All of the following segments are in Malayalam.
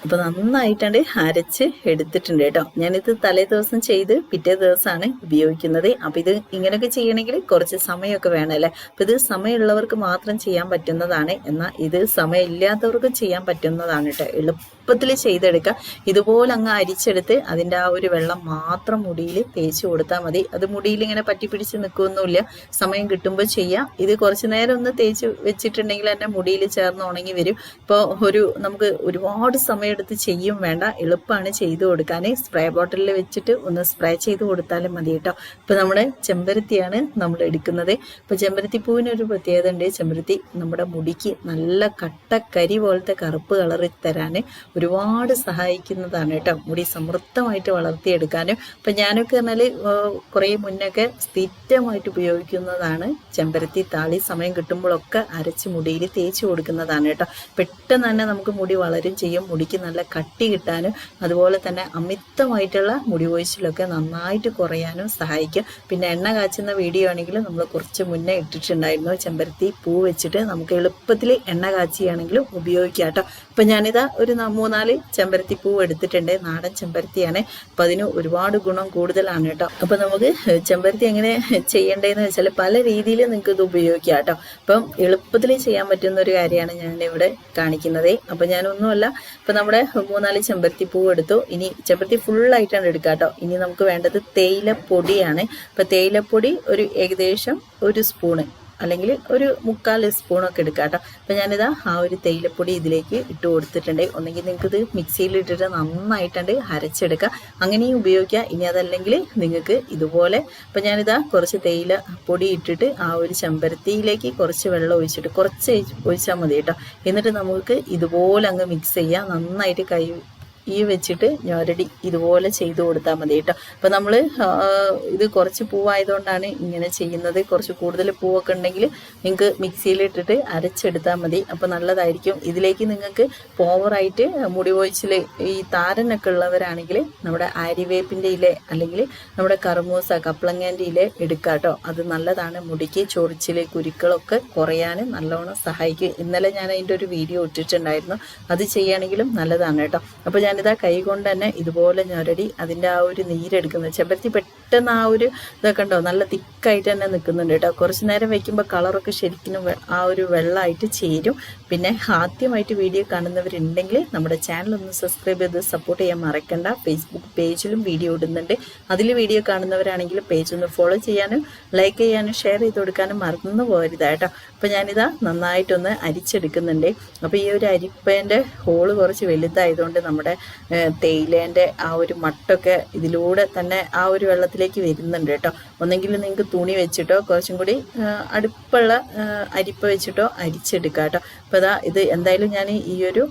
അപ്പോൾ നന്നായിട്ടാണ് അരച്ച് എടുത്തിട്ടുണ്ട് കേട്ടോ. ഞാനിത് തലേ ദിവസം ചെയ്ത് പിറ്റേ ദിവസമാണ് ഉപയോഗിക്കുന്നത്. അപ്പോൾ ഇത് ഇങ്ങനെയൊക്കെ ചെയ്യണമെങ്കിൽ കുറച്ച് സമയമൊക്കെ വേണമല്ലേ. അപ്പോൾ ഇത് സമയമുള്ളവർക്ക് മാത്രം ചെയ്യാൻ പറ്റുന്നതാണ്, എന്നാൽ ഇത് സമയമില്ലാത്തവർക്ക് ചെയ്യാൻ പറ്റുന്നതാണ് കേട്ടോ. എളുപ്പത്തിൽ ചെയ്തെടുക്കുക. ഇതുപോലെ അങ്ങ് അരിച്ചെടുത്ത് അതിൻ്റെ ആ ഒരു വെള്ളം മാത്രം മുടിയിൽ തേച്ച് കൊടുത്താൽ മതി. അത് മുടിയിൽ ഇങ്ങനെ പറ്റിപ്പിടിച്ച് നിൽക്കുകയൊന്നുമില്ല. സമയം കിട്ടുമ്പോൾ ചെയ്യാം. ഇത് കുറച്ച് നേരം ഒന്ന് തേച്ച് വെച്ചിട്ടുണ്ടെങ്കിൽ തന്നെ മുടിയിൽ ചേർന്ന് ഉണങ്ങി വരും. ഇപ്പോൾ നമുക്ക് ഒരുപാട് സമയമെടുത്ത് ചെയ്യും വേണ്ട, എളുപ്പമാണ് ചെയ്ത് കൊടുക്കാൻ. സ്പ്രേ ബോട്ടിലിൽ വെച്ചിട്ട് ഒന്ന് സ്പ്രേ ചെയ്ത് കൊടുത്താലും മതി കേട്ടോ. ഇപ്പോൾ നമ്മുടെ ചെമ്പരത്തിയാണ് നമ്മൾ എടുക്കുന്നത്. ഇപ്പോൾ ചെമ്പരത്തി പൂവിനൊരു പ്രത്യേകത ഉണ്ട്. ചെമ്പരത്തി നമ്മുടെ മുടിക്ക് നല്ല കട്ടക്കരി പോലത്തെ കറുപ്പ് കളറിൽ തരാൻ ഒരുപാട് സഹായിക്കുന്നതാണ് കേട്ടോ. മുടി സമൃദ്ധമായിട്ട് വളർത്തിയെടുക്കാനും. അപ്പം ഞാനൊക്കെ പറഞ്ഞാൽ കുറേ മുന്നൊക്കെ സ്ഥിരമായിട്ട് ഉപയോഗിക്കുന്നതാണ് ചെമ്പരത്തി താളി. സമയം കിട്ടുമ്പോഴൊക്കെ അരച്ച് മുടിയിൽ തേച്ച് കൊടുക്കുന്നതാണ് കേട്ടോ. പെട്ടെന്ന് തന്നെ നമുക്ക് മുടി വളരും ചെയ്യും. മുടിക്ക് നല്ല കട്ടി കിട്ടാനും അതുപോലെ തന്നെ അമിതമായിട്ടുള്ള മുടി കൊഴിച്ചിലൊക്കെ നന്നായിട്ട് കുറയാനും സഹായിക്കും. പിന്നെ എണ്ണ കാച്ചുന്ന വീഡിയോ ആണെങ്കിലും നമ്മൾ കുറച്ച് മുന്നേ ഇട്ടിട്ടുണ്ടായിരുന്നു. ചെമ്പരത്തി പൂ വെച്ചിട്ട് നമുക്ക് എളുപ്പത്തിൽ എണ്ണ കാച്ചിയാണെങ്കിലും ഉപയോഗിക്കാം കേട്ടോ. അപ്പം ഞാനിതാ ഒരു 3-4 ചെമ്പരത്തി പൂ എടുത്തിട്ടുണ്ട്. നാടൻ ചെമ്പരത്തിയാണ്. അപ്പം അതിന് ഒരുപാട് ഗുണം കൂടുതലാണ് കേട്ടോ. അപ്പം നമുക്ക് ചെമ്പരത്തി എങ്ങനെ ചെയ്യേണ്ടതെന്ന് വെച്ചാൽ പല രീതിയിൽ നിങ്ങൾക്ക് ഇത് ഉപയോഗിക്കാം കേട്ടോ. അപ്പം എളുപ്പത്തിൽ ചെയ്യാൻ പറ്റുന്ന ഒരു കാര്യമാണ് ഞാനിവിടെ കാണിക്കുന്നത്. അപ്പം ഞാനൊന്നുമല്ല, ഇപ്പം നമ്മുടെ 3-4 ചെമ്പരത്തി പൂ എടുത്തു. ഇനി ചെമ്പരത്തി ഫുള്ളായിട്ടാണ് എടുക്കുക കേട്ടോ. ഇനി നമുക്ക് വേണ്ടത് തേയിലപ്പൊടിയാണ്. അപ്പം തേയിലപ്പൊടി ഏകദേശം 1 സ്പൂണ് അല്ലെങ്കിൽ ഒരു 3/4 സ്പൂണൊക്കെ എടുക്കുക കേട്ടോ. അപ്പം ഞാനിതാ ആ ഒരു തേയിലപ്പൊടി ഇതിലേക്ക് ഇട്ട് കൊടുത്തിട്ടുണ്ട്. ഒന്നെങ്കിൽ നിങ്ങൾക്കിത് മിക്സിയിലിട്ടിട്ട് നന്നായിട്ടുണ്ട് അരച്ചെടുക്കുക, അങ്ങനെയും ഉപയോഗിക്കുക. ഇനി അതല്ലെങ്കിൽ നിങ്ങൾക്ക് ഇതുപോലെ അപ്പം ഞാനിതാ കുറച്ച് തേയില പൊടി ഇട്ടിട്ട് ആ ഒരു ചെമ്പരത്തിയിലേക്ക് കുറച്ച് വെള്ളം ഒഴിച്ചിട്ട് കുറച്ച് ഒഴിച്ചാൽ മതി കേട്ടോ. എന്നിട്ട് നമുക്ക് ഇതുപോലെ അങ്ങ് മിക്സ് ചെയ്യാം. നന്നായിട്ട് വെച്ചിട്ട് ഞൊരടി ഇതുപോലെ ചെയ്ത് കൊടുത്താൽ മതി കേട്ടോ. അപ്പം നമ്മൾ ഇത് കുറച്ച് പൂവായതുകൊണ്ടാണ് ഇങ്ങനെ ചെയ്യുന്നത്. കുറച്ച് കൂടുതൽ പൂവൊക്കെ ഉണ്ടെങ്കിൽ നിങ്ങൾക്ക് മിക്സിയിലിട്ടിട്ട് അരച്ചെടുത്താൽ മതി. അപ്പം നല്ലതായിരിക്കും. ഇതിലേക്ക് നിങ്ങൾക്ക് ഓവറായിട്ട് മുടി കൊഴിച്ചിൽ ഈ താരനൊക്കെ ഉള്ളവരാണെങ്കിൽ നമ്മുടെ ആര്യവേപ്പിൻ്റെ ഇല അല്ലെങ്കിൽ നമ്മുടെ കറുമൂസ കപ്ലങ്ങേൻ്റെ ഇല എടുക്കുക കേട്ടോ. അത് നല്ലതാണ്. മുടിക്ക് ചൊറിച്ചിൽ കുരുക്കളൊക്കെ കുറയാൻ നല്ലോണം സഹായിക്കും. ഇന്നലെ ഞാൻ അതിൻ്റെ ഒരു വീഡിയോ ഇട്ടിട്ടുണ്ടായിരുന്നു. അത് ചെയ്യുകയാണെങ്കിലും നല്ലതാണ് കേട്ടോ. അപ്പോൾ ഞാനിതാ കൈ കൊണ്ട് തന്നെ ഇതുപോലെ ഞൊരടി അതിൻ്റെ ആ ഒരു നീരെടുക്കുന്നത്. ചെമ്പരത്തി പെട്ടെന്ന് ആ ഒരു ഇതൊക്കെ ഉണ്ടോ നല്ല തിക്കായിട്ട് തന്നെ നിൽക്കുന്നുണ്ട് കേട്ടോ. കുറച്ച് നേരം വയ്ക്കുമ്പോൾ കളറൊക്കെ ശരിക്കും ആ ഒരു വെള്ളമായിട്ട് ചേരും. പിന്നെ ആദ്യമായിട്ട് വീഡിയോ കാണുന്നവരുണ്ടെങ്കിൽ നമ്മുടെ ചാനൽ ഒന്ന് സബ്സ്ക്രൈബ് ചെയ്ത് സപ്പോർട്ട് ചെയ്യാൻ മറക്കണ്ട. ഫേസ്ബുക്ക് പേജിലും വീഡിയോ ഇടുന്നുണ്ട്. അതിൽ വീഡിയോ കാണുന്നവരാണെങ്കിൽ പേജ് ഒന്ന് ഫോളോ ചെയ്യാനും ലൈക്ക് ചെയ്യാനും ഷെയർ ചെയ്ത് കൊടുക്കാനും മറന്നു പോകരുത് കേട്ടോ. അപ്പോൾ ഞാനിതാ നന്നായിട്ടൊന്ന് അരിച്ചെടുക്കുന്നുണ്ട്. അപ്പോൾ ഈ ഒരു അരിപ്പേൻ്റെ ഹോള് കുറച്ച് വലുതായതുകൊണ്ട് നമ്മുടെ തേയിലേൻ്റെ ആ ഒരു മട്ടൊക്കെ ഇതിലൂടെ തന്നെ ആ ഒരു വെള്ളത്തിലേക്ക് വരുന്നുണ്ട് കേട്ടോ. ഒന്നെങ്കിൽ നിങ്ങൾക്ക് തുണി വെച്ചിട്ടോ കുറച്ചും കൂടി അടുപ്പുള്ള അരിപ്പ വെച്ചിട്ടോ അരിച്ചെടുക്കാം കേട്ടോ. അപ്പോൾ ഇത് എന്തായാലും ഞാൻ ഈ ഒരു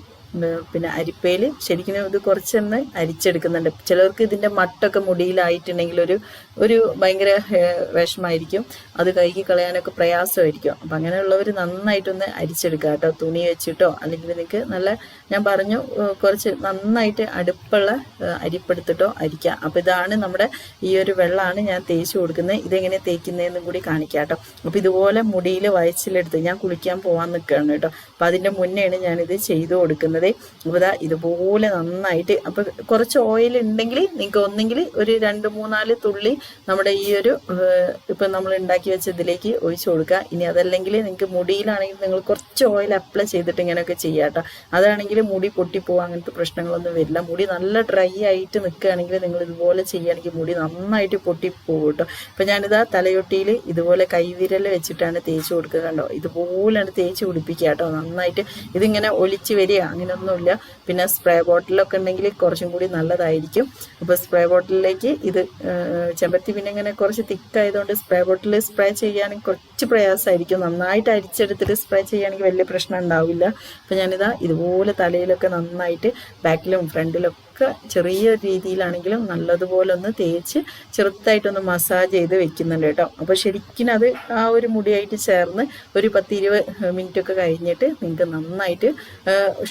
പിന്നെ അരിപ്പയിൽ ശരിക്കും ഇത് കുറച്ചൊന്ന് അരിച്ചെടുക്കുന്നുണ്ട്. ചിലർക്ക് ഇതിൻ്റെ മട്ടൊക്കെ മുടിയിലായിട്ടുണ്ടെങ്കിൽ ഒരു ഭയങ്കര വിഷമായിരിക്കും. അത് കഴുകി കളയാനൊക്കെ പ്രയാസമായിരിക്കും. അപ്പം അങ്ങനെയുള്ളവർ നന്നായിട്ടൊന്ന് അരിച്ചെടുക്കുക കേട്ടോ. തുണി വെച്ചിട്ടോ അല്ലെങ്കിൽ നിങ്ങൾക്ക് നല്ല ഞാൻ പറഞ്ഞു കുറച്ച് നന്നായിട്ട് അടുപ്പുള്ള അരിപ്പെടുത്തിട്ടോ അരിക്കുക. അപ്പോൾ ഇതാണ് നമ്മുടെ ഈ ഒരു വെള്ളമാണ് ഞാൻ തേച്ച് കൊടുക്കുന്നത്. ഇതെങ്ങനെ തേക്കുന്നതെന്നും കൂടി കാണിക്കാം കേട്ടോ. അപ്പോൾ ഇതുപോലെ മുടിയിൽ വയച്ചിലെടുത്ത് ഞാൻ കുളിക്കാൻ പോകാൻ നിൽക്കുകയാണ് കേട്ടോ. അപ്പോൾ അതിൻ്റെ മുന്നെയാണ് ഞാനിത് ചെയ്തു കൊടുക്കുന്നത്. അപ്പോൾ ഇതുപോലെ നന്നായിട്ട് അപ്പോൾ കുറച്ച് ഓയിൽ ഉണ്ടെങ്കിൽ നിങ്ങൾക്ക് ഒന്നെങ്കിൽ ഒരു 2-3-4 തുള്ളി നമ്മുടെ ഈ ഒരു ഇപ്പം നമ്മൾ ഉണ്ടാക്കി വെച്ച ഇതിലേക്ക് ഒഴിച്ചു കൊടുക്കുക. ഇനി അതല്ലെങ്കിൽ നിങ്ങൾക്ക് മുടിയിലാണെങ്കിൽ നിങ്ങൾ കുറച്ച് ഓയിൽ അപ്ലൈ ചെയ്തിട്ട് ഇങ്ങനെയൊക്കെ ചെയ്യാം കേട്ടോ. അതാണെങ്കിൽ മുടി പൊട്ടിപ്പോവുക അങ്ങനത്തെ പ്രശ്നങ്ങളൊന്നും വരില്ല. മുടി നല്ല ഡ്രൈ ആയിട്ട് നിൽക്കുകയാണെങ്കിൽ നിങ്ങൾ ഇതുപോലെ ചെയ്യുകയാണെങ്കിൽ മുടി നന്നായിട്ട് പൊട്ടിപ്പോകും കേട്ടോ. ഇപ്പം ഞാനിതാ തലയൊട്ടിയിൽ ഇതുപോലെ കൈവിരൽ വെച്ചിട്ടാണ് തേച്ച് കൊടുക്കുക കണ്ടോ. ഇതുപോലെയാണ് തേച്ച് പിടിപ്പിക്കുക കേട്ടോ. നന്നായിട്ട് ഇതിങ്ങനെ ഒലിച്ച് വരിക അങ്ങനെയൊന്നുമില്ല. പിന്നെ സ്പ്രേ ബോട്ടിലൊക്കെ ഉണ്ടെങ്കിൽ കുറച്ചും കൂടി നല്ലതായിരിക്കും. അപ്പോൾ സ്പ്രേ ബോട്ടിലേക്ക് ഇത് ചെമ്പരത്തി പിന്നെ ഇങ്ങനെ കുറച്ച് തിക്കായതുകൊണ്ട് സ്പ്രേ ബോട്ടിൽ സ്പ്രേ ചെയ്യാണെങ്കിൽ കുറച്ച് പ്രയാസമായിരിക്കും. നന്നായിട്ട് അരിച്ചെടുത്തിട്ട് സ്പ്രേ ചെയ്യുകയാണെങ്കിൽ വലിയ പ്രശ്നം ഉണ്ടാവില്ല. അപ്പോൾ ഞാനിതാ ഇതുപോലെ തലയിലൊക്കെ നന്നായിട്ട് ബാക്കിലും ഫ്രണ്ടിലും ഒക്കെ ചെറിയ രീതിയിലാണെങ്കിലും നല്ലതുപോലെ ഒന്ന് തേച്ച് ചെറുതായിട്ടൊന്ന് മസാജ് ചെയ്ത് വെക്കുന്നുണ്ട് കേട്ടോ. അപ്പോൾ ശരിക്കും അത് ആ ഒരു മുടിയായിട്ട് ചേർന്ന് ഒരു 10-20 മിനിറ്റ് ഒക്കെ കഴിഞ്ഞിട്ട് നിങ്ങൾക്ക് നന്നായിട്ട്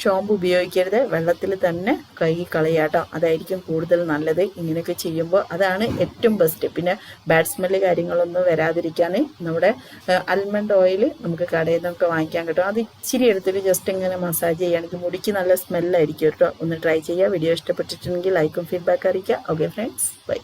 ഷാമ്പു ഉപയോഗിക്കരുത്, വെള്ളത്തിൽ തന്നെ കഴുകി കളയാട്ടോ. അതായിരിക്കും കൂടുതൽ നല്ലത്. ഇങ്ങനെയൊക്കെ ചെയ്യുമ്പോൾ അതാണ് ഏറ്റവും ബെസ്റ്റ്. പിന്നെ ബാഡ് സ്മെല്ല് കാര്യങ്ങളൊന്നും വരാതിരിക്കാൻ നമ്മുടെ ആൽമണ്ട് ഓയിൽ നമുക്ക് കടയിൽ നിന്നൊക്കെ വാങ്ങിക്കാൻ കിട്ടും. അത് ഇച്ചിരി എടുത്തിട്ട് ജസ്റ്റ് ഇങ്ങനെ മസാജ് ചെയ്യുകയാണെങ്കിൽ മുടിക്ക് നല്ല സ്മെല്ലായിരിക്കും കേട്ടോ. ഒന്ന് ട്രൈ ചെയ്യുക. വീഡിയോ ഇഷ്ടപ്പെട്ടിട്ടുണ്ടെങ്കിൽ ലൈക്കും ഫീഡ്ബാക്ക് അറിയിക്കുക. Okay friends, by.